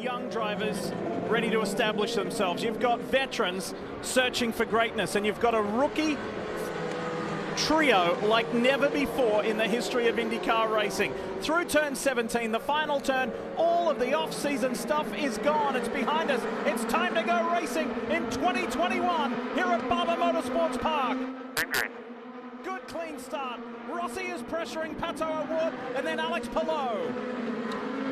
young drivers ready to establish themselves. You've got veterans searching for greatness, and you've got a rookie trio like never before in the history of IndyCar racing. Through turn 17, the final turn, all of the off-season stuff is gone. It's behind us. It's time to go racing in 2021 here at Barber Motorsports Park. Good clean start. Rossi is pressuring Pato O'Ward and then Alex Palou.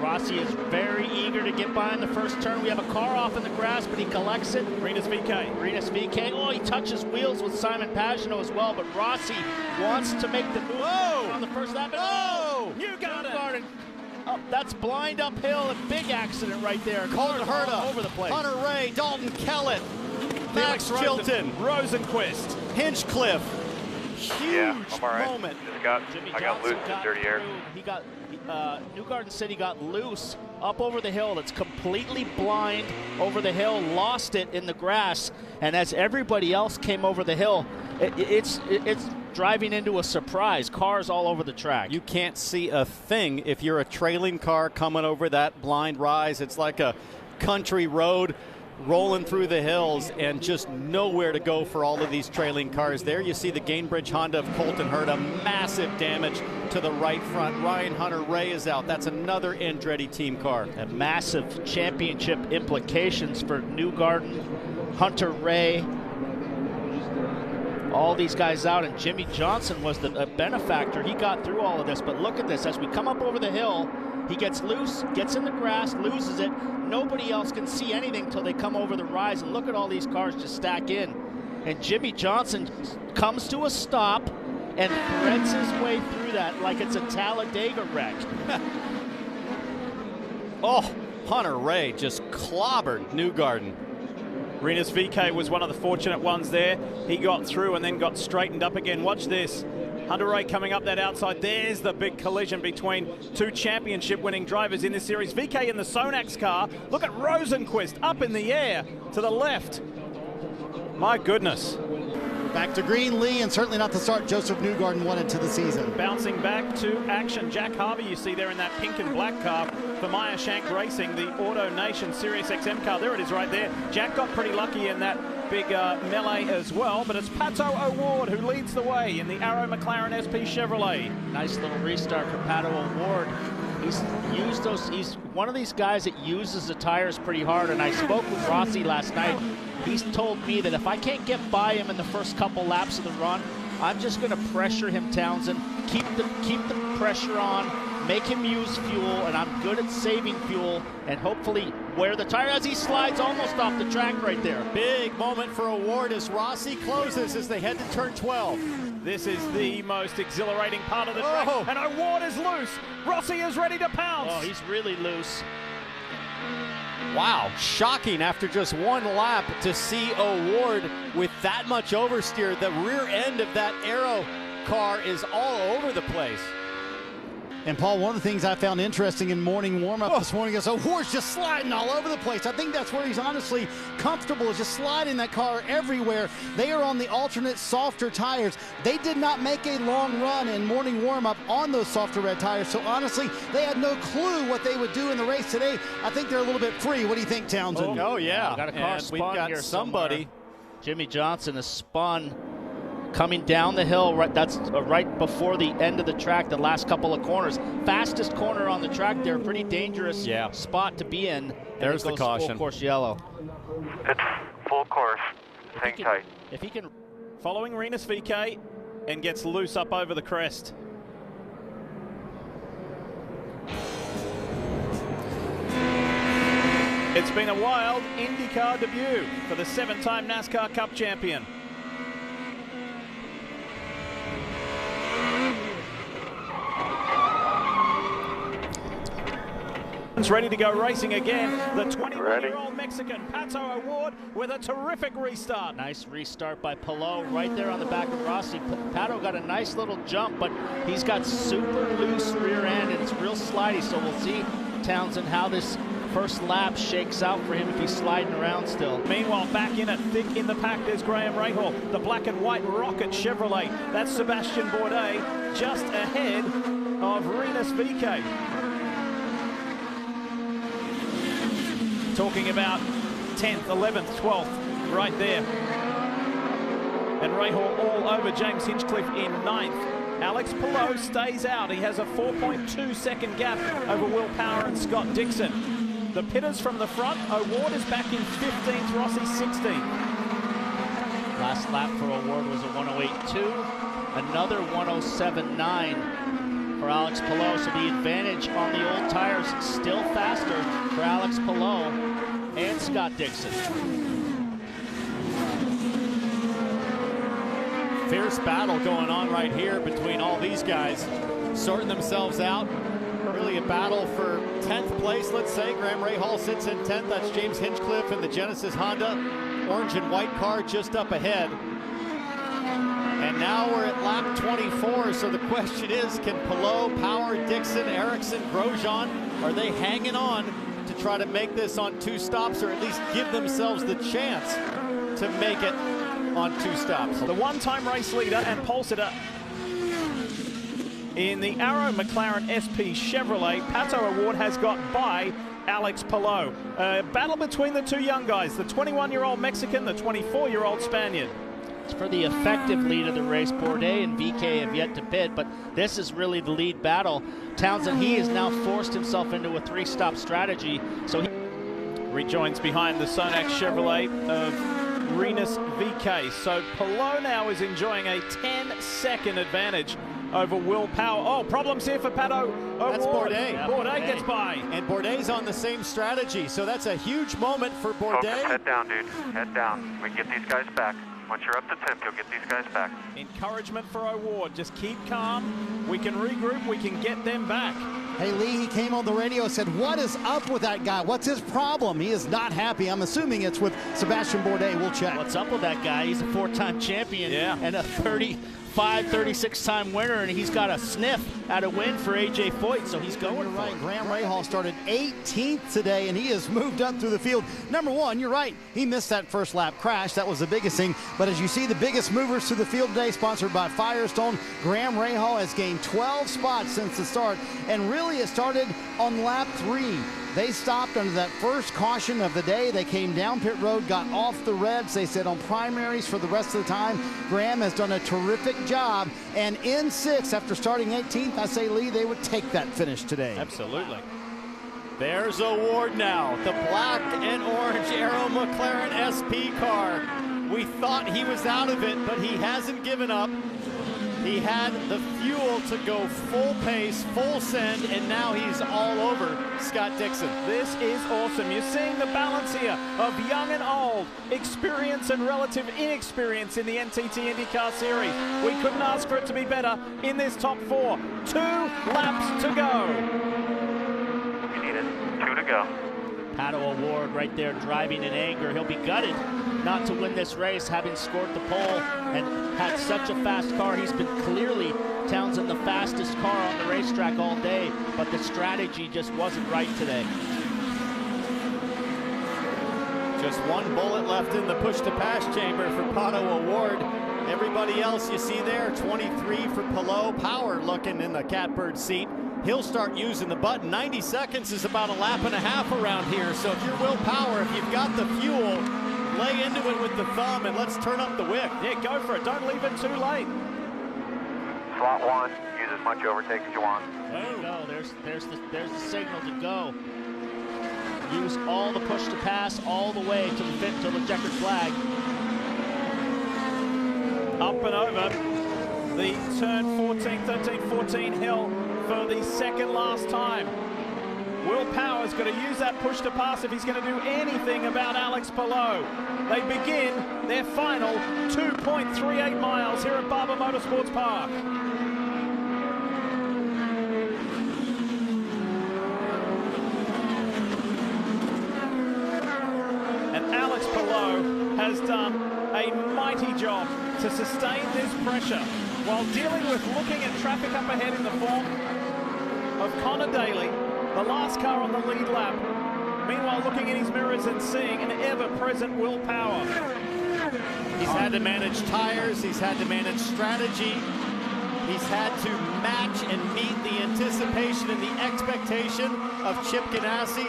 Rossi is very eager to get by in the first turn. We have a car off in the grass, but he collects it. Rinus VeeKay. Oh, he touches wheels with Simon Pagenaud as well, but Rossi wants to make the move on the first lap. Newgarden. Oh, that's blind uphill. A big accident right there. Colton Herta over the place. Hunter Ray, Dalton Kellett, Max Chilton, Rosenquist, Hinchcliffe. Huge moment. I got loose in dirty air. Newgarden said he got loose up over the hill. It's completely blind over the hill, lost it in the grass, and as everybody else came over the hill, it's driving into a surprise. Cars all over the track. You can't see a thing if you're a trailing car coming over that blind rise. It's like a country road rolling through the hills and just nowhere to go for all of these trailing cars. There you see the Gainbridge Honda of Colton Herta, massive damage to the right front. Ryan Hunter-Ray is out. That's another Andretti team car. And massive championship implications for Newgarden, Hunter-Ray, all these guys out, and Jimmy Johnson was the benefactor. He got through all of this, but look at this. As we come up over the hill, he gets loose, gets in the grass, loses it. Nobody else can see anything until they come over the rise, and look at all these cars just stack in. And Jimmy Johnson comes to a stop and threads his way through that like it's a Talladega wreck. Oh, Hunter-Ray just clobbered Newgarden. Rinus VeeKay was one of the fortunate ones there. He got through and then got straightened up again. Watch this. Hunter-Ray coming up that outside. There's the big collision between two championship-winning drivers in this series. VeeKay in the Sonax car. Look at Rosenquist up in the air to the left. My goodness. Back to green, Lee, and certainly not the start Joseph Newgarden wanted to the season. Bouncing back to action. Jack Harvey, you see there in that pink and black car for Meyer Shank Racing, the Auto Nation Sirius XM car. There it is right there. Jack got pretty lucky in that big melee as well, but it's Pato O'Ward who leads the way in the Arrow McLaren SP Chevrolet. Nice little restart for Pato O'Ward. He's one of these guys that uses the tires pretty hard, and I spoke with Rossi last night. He's told me that if I can't get by him in the first couple laps of the run, I'm just going to pressure him, Townsend, keep the pressure on, make him use fuel, and I'm good at saving fuel, and hopefully wear the tire as he slides almost off the track right there. Big moment for O'Ward as Rossi closes as they head to turn 12. This is the most exhilarating part of the track, and O'Ward is loose. Rossi is ready to pounce. Oh, he's really loose. Wow, shocking after just one lap to see O'Ward with that much oversteer. The rear end of that Aero car is all over the place. And Paul, one of the things I found interesting in morning warm-up this morning is O'Ward's just sliding all over the place. I think that's where he's honestly comfortable, is just sliding that car everywhere. They are on the alternate softer tires. They did not make a long run in morning warm-up on those softer red tires, so honestly, they had no clue what they would do in the race today. I think they're a little bit free. What do you think, Townsend? Oh yeah. Got a car spun. We've got here somebody. Somewhere. Jimmy Johnson is spun. Coming down the hill, that's right before the end of the track, the last couple of corners. Fastest corner on the track there, pretty dangerous spot to be in. There's the caution. Full course yellow. It's full course. Hang tight. If he can. Following Rinus VeeKay and gets loose up over the crest. It's been a wild IndyCar debut for the 7-time NASCAR Cup champion. Ready to go racing again. The 21-year-old Mexican Pato O'Ward with a terrific restart. Nice restart by Palou right there on the back of Rossi. Pato got a nice little jump, but he's got super loose rear end and it's real slidey, so we'll see, Townsend, how this first lap shakes out for him if he's sliding around still. Meanwhile, back in it, thick in the pack, there's Graham Rahal, the black and white Rocket Chevrolet. That's Sebastian Bourdais just ahead of Rinus VeeKay. talking about 10th, 11th, 12th, right there. And Rahal all over James Hinchcliffe in 9th. Alex Palou stays out. He has a 4.2 second gap over Will Power and Scott Dixon. The pitters from the front, O'Ward is back in 15th, Rossi 16th. Last lap for O'Ward was a 108.2, another 107.9 for Alex Palou. So the advantage on the old tires still faster for Alex Palou and Scott Dixon. Fierce battle going on right here between all these guys, sorting themselves out. Really a battle for 10th place, let's say. Graham Rahal sits in 10th. That's James Hinchcliffe in the Genesis Honda. Orange and white car just up ahead. And now we're at lap 24, so the question is, can Palou, Power, Dixon, Ericsson, Grosjean, are they hanging on to try to make this on 2 stops, or at least give themselves the chance to make it on 2 stops? The one-time race leader and pole sitter in the Arrow McLaren SP Chevrolet, Pato O'Ward, has got by Alex Palou. A battle between the 2 young guys, the 21-year-old Mexican, the 24-year-old Spaniard. It's for the effective lead of the race. Bourdais and VK have yet to pit, but this is really the lead battle. Townsend, he has now forced himself into a 3-stop strategy, so he rejoins behind the Sonax Chevrolet of Rinus VK. So Palou now is enjoying a 10-second advantage over Will Power. Oh, problems here for Pato O'Ward. That's Bourdais. Yeah, Bourdais gets by. And Bourdais on the same strategy, so that's a huge moment for Bourdais. Focus, head down, dude. Head down. We can get these guys back. Once you're up to 10th, you'll get these guys back. Encouragement for O'Ward. Just keep calm. We can regroup. We can get them back. Hey, Lee, he came on the radio and said, what is up with that guy? What's his problem? He is not happy. I'm assuming it's with Sebastian Bourdais. We'll check. What's up with that guy? He's a 4-time champion and a 36-time winner, and he's got a sniff at a win for AJ Foyt, so he's going right. for it. Graham Rahal started 18th today, and he has moved up through the field. Number one, you're right, he missed that first lap crash. That was the biggest thing. But as you see, the biggest movers through the field today, sponsored by Firestone. Graham Rahal has gained 12 spots since the start, and really it started on lap 3. They stopped under that first caution of the day. They came down pit road, got off the reds. They said on primaries for the rest of the time. Graham has done a terrific job. And in 6th, after starting 18th, I say, Lee, they would take that finish today. Absolutely. There's O'Ward now, the black and orange Arrow McLaren SP car. We thought he was out of it, but he hasn't given up. He had the fuel to go full pace, full send, and now he's all over Scott Dixon. This is awesome. You're seeing the balance here of young and old, experience and relative inexperience in the NTT IndyCar Series. We couldn't ask for it to be better in this top 4. 2 laps to go. You need it. 2 to go. Pato O'Ward right there driving in anger. He'll be gutted not to win this race, having scored the pole and had such a fast car. He's been clearly, Townsend, the fastest car on the racetrack all day, but the strategy just wasn't right today. Just 1 bullet left in the push-to-pass chamber for Pato O'Ward. Everybody else you see there, 23 for Palou. Power looking in the catbird seat. He'll start using the button. 90 seconds is about a lap and a half around here. So if you're Will Power, if you've got the fuel, lay into it with the thumb and let's turn up the wick. Yeah, go for it. Don't leave it too late. Slot 1. Use as much overtake as you want. There you go. There's the signal to go. Use all the push to pass all the way to the checkered flag. Up and over the turn 14, 13, 14 hill for the second last time. Will Power's got to use that push to pass if he's going to do anything about Alex Palou. They begin their final 2.38 miles here at Barber Motorsports Park. And Alex Palou has done a mighty job to sustain this pressure while dealing with looking at traffic up ahead in the form of Connor Daly, the last car on the lead lap. Meanwhile, looking in his mirrors and seeing an ever-present Will Power. He's had to manage tires, he's had to manage strategy, he's had to match and meet the anticipation and the expectation of Chip Ganassi.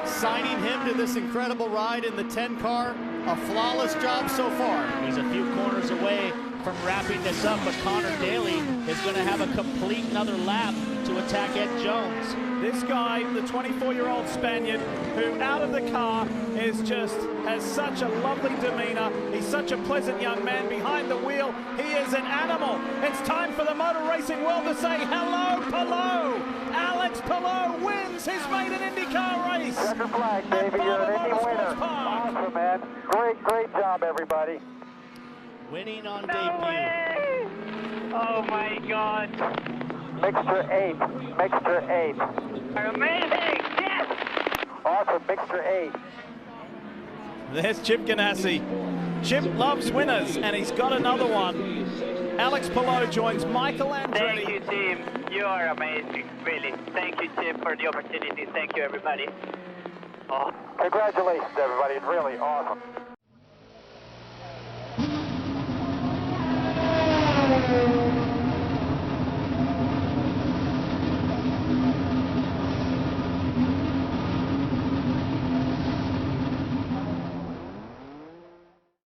signing him to this incredible ride in the 10 car. A flawless job so far. He's a few corners away from wrapping this up, but Connor Daly is going to have a complete another lap to attack Ed Jones. This guy, the 24-year-old Spaniard, who out of the car has such a lovely demeanor. He's such a pleasant young man behind the wheel. He is an animal. It's time for the motor racing world to say hello, Palou. Alex Palou wins his maiden IndyCar race. Checkered flag, baby. You're an Indy winner. Awesome, man. Great job, everybody. Winning on debut. Oh, my God. Mixture 8. Mixture 8. Amazing. Yes. Awesome. Mixture 8. There's Chip Ganassi. Chip loves winners, and he's got another one. Alex Palou joins Michael Andretti. Thank you, team. You are amazing, really. Thank you, Chip, for the opportunity. Thank you, everybody. Congratulations, everybody. It's really awesome.